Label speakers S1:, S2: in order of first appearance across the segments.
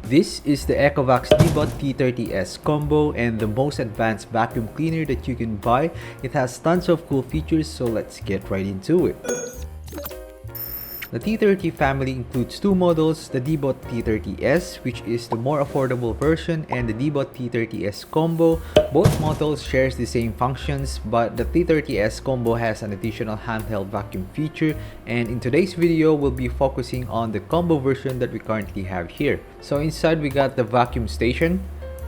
S1: This is the Ecovacs Deebot T30s Combo and the most advanced vacuum cleaner that you can buy. It has tons of cool features, so let's get right into it. The T30 family includes two models, the Deebot T30s, which is the more affordable version, and the Deebot T30s Combo. Both models share the same functions, but the T30s Combo has an additional handheld vacuum feature, and in today's video, we'll be focusing on the combo version that we currently have here. So inside we got the vacuum station,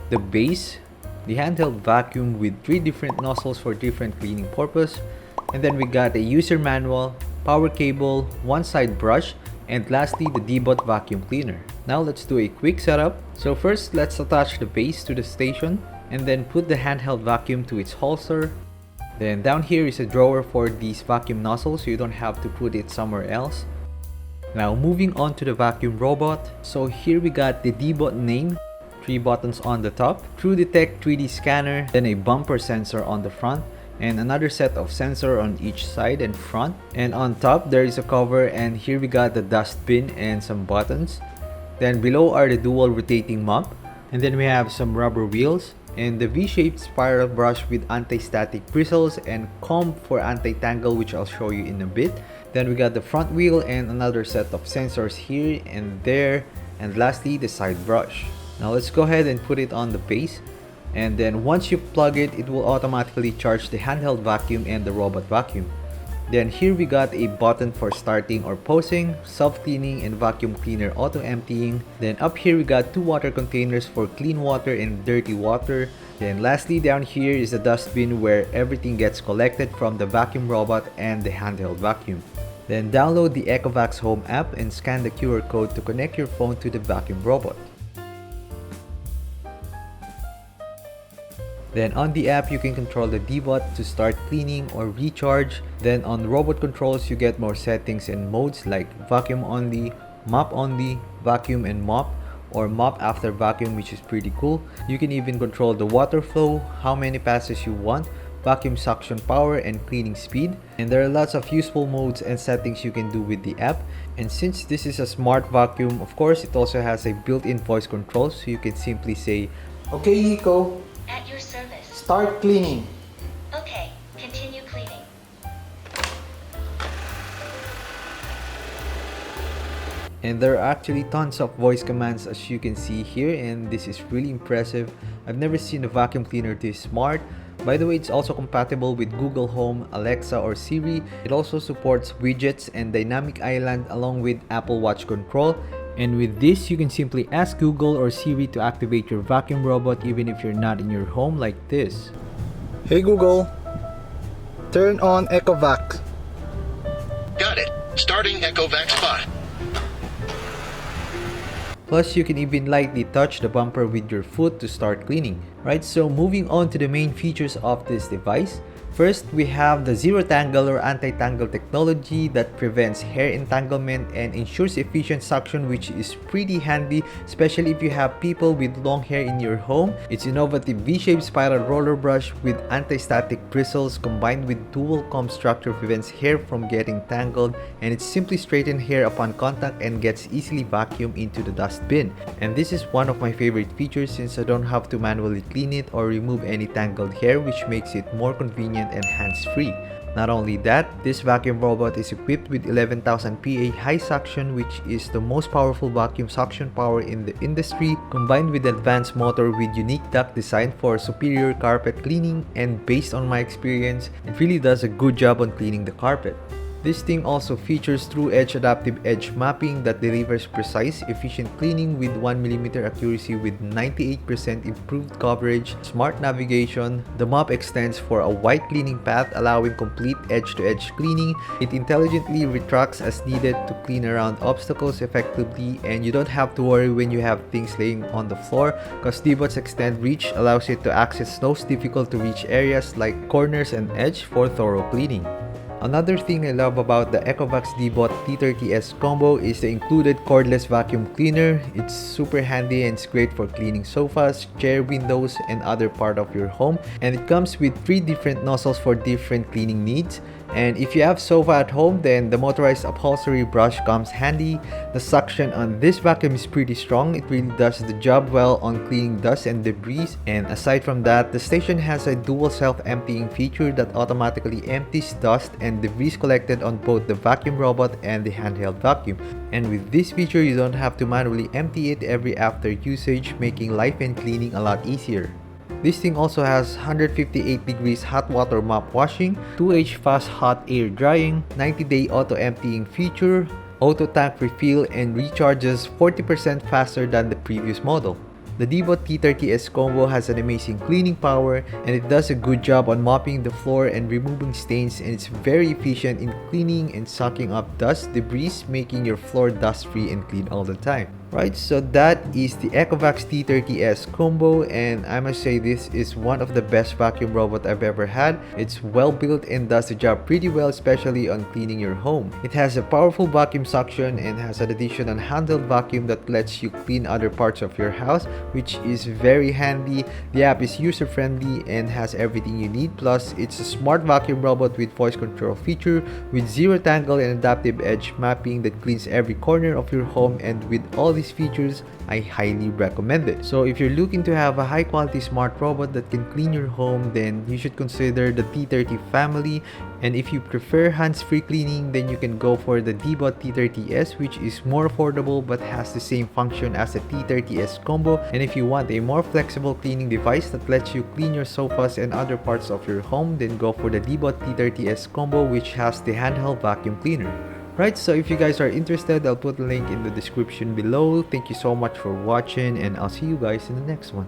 S1: the base, the handheld vacuum with 3 different nozzles for different cleaning purpose, and then we got a user manual, power cable, one side brush, and lastly the Deebot vacuum cleaner. Now let's do a quick setup. So first, let's attach the base to the station and then put the handheld vacuum to its holster. Then down here is a drawer for these vacuum nozzles, so you don't have to put it somewhere else. Now moving on to the vacuum robot. So here we got the Deebot name, 3 buttons on the top, TrueEdge 3D scanner, then a bumper sensor on the front, and another set of sensor on each side and front. And on top there is a cover, and here we got the dustbin and some buttons. Then below are the dual rotating mop, and then we have some rubber wheels and the V-shaped spiral brush with anti-static bristles and comb for anti-tangle, which I'll show you in a bit. Then we got the front wheel and another set of sensors here and there, and lastly the side brush. Now let's go ahead and put it on the base. And then once you plug it, it will automatically charge the handheld vacuum and the robot vacuum. Then here we got a button for starting or pausing, self-cleaning, and vacuum cleaner auto-emptying. Then up here we got 2 water containers for clean water and dirty water. Then lastly down here is the dustbin where everything gets collected from the vacuum robot and the handheld vacuum. Then download the Ecovacs Home app and scan the QR code to connect your phone to the vacuum robot. Then on the app, you can control the Deebot to start cleaning or recharge. Then on robot controls, you get more settings and modes like vacuum only, vacuum and mop, or mop after vacuum, which is pretty cool. You can even control the water flow, how many passes you want, vacuum suction power, and cleaning speed. And there are lots of useful modes and settings you can do with the app. And since this is a smart vacuum, of course, it also has a built-in voice control, so you can simply say,
S2: "Okay, Hiko,
S3: at your service.
S2: Start cleaning."
S3: Okay, continue cleaning.
S1: And there are actually tons of voice commands as you can see here, and this is really impressive. I've never seen a vacuum cleaner this smart. By the way, it's also compatible with Google Home, Alexa, or Siri. It also supports widgets and dynamic island along with Apple Watch control. And with this, you can simply ask Google or Siri to activate your vacuum robot even if you're not in your home, like this.
S2: "Hey Google, turn on Ecovacs."
S4: Got it. Starting Ecovacs bot.
S1: Plus, you can even lightly touch the bumper with your foot to start cleaning. Right, so moving on to the main features of this device. First, we have the zero tangle or anti-tangle technology that prevents hair entanglement and ensures efficient suction, which is pretty handy, especially if you have people with long hair in your home. Its innovative V-shaped spiral roller brush with anti-static bristles combined with dual comb structure prevents hair from getting tangled, and it simply straightens hair upon contact and gets easily vacuumed into the dustbin. And this is one of my favorite features since I don't have to manually clean it or remove any tangled hair, which makes it more convenient and hands-free. Not only that, this vacuum robot is equipped with 11,000 PA high suction, which is the most powerful vacuum suction power in the industry, combined with advanced motor with unique duct design for superior carpet cleaning, and based on my experience, it really does a good job on cleaning the carpet. This thing also features TrueEdge adaptive edge mapping that delivers precise, efficient cleaning with 1mm accuracy with 98% improved coverage, smart navigation. The mop extends for a wide cleaning path allowing complete edge-to-edge cleaning. It intelligently retracts as needed to clean around obstacles effectively, and you don't have to worry when you have things laying on the floor because Deebot's extend reach allows it to access most difficult to reach areas like corners and edge for thorough cleaning. Another thing I love about the Ecovacs Deebot T30s Combo is the included cordless vacuum cleaner. It's super handy and it's great for cleaning sofas, chair windows, and other part of your home. And it comes with 3 different nozzles for different cleaning needs. And if you have sofa at home, then the motorized upholstery brush comes handy. The suction on this vacuum is pretty strong. It really does the job well on cleaning dust and debris. And aside from that, the station has a dual self-emptying feature that automatically empties dust and debris collected on both the vacuum robot and the handheld vacuum. And with this feature, you don't have to manually empty it every after usage, making life and cleaning a lot easier. This thing also has 158 degrees hot water mop washing, 2H fast hot air drying, 90-day auto emptying feature, auto tank refill, and recharges 40% faster than the previous model. The Deebot T30s Combo has an amazing cleaning power, and it does a good job on mopping the floor and removing stains, and it's very efficient in cleaning and sucking up dust, debris, making your floor dust free and clean all the time. Right, so that is the Ecovacs T30s Combo, and I must say this is one of the best vacuum robot I've ever had. It's well built and does the job pretty well, especially on cleaning your home. It has a powerful vacuum suction and has an additional handheld vacuum that lets you clean other parts of your house, which is very handy. The app is user friendly and has everything you need, plus it's a smart vacuum robot with voice control feature with zero tangle and adaptive edge mapping that cleans every corner of your home, and with all these features, I highly recommend it. So if you're looking to have a high quality smart robot that can clean your home, then you should consider the T30 family. And if you prefer hands-free cleaning, then you can go for the Deebot T30s, which is more affordable but has the same function as the T30s Combo. And if you want a more flexible cleaning device that lets you clean your sofas and other parts of your home, then go for the Deebot T30s Combo, which has the handheld vacuum cleaner. Right, so if you guys are interested, I'll put a link in the description below. Thank you so much for watching, and I'll see you guys in the next one.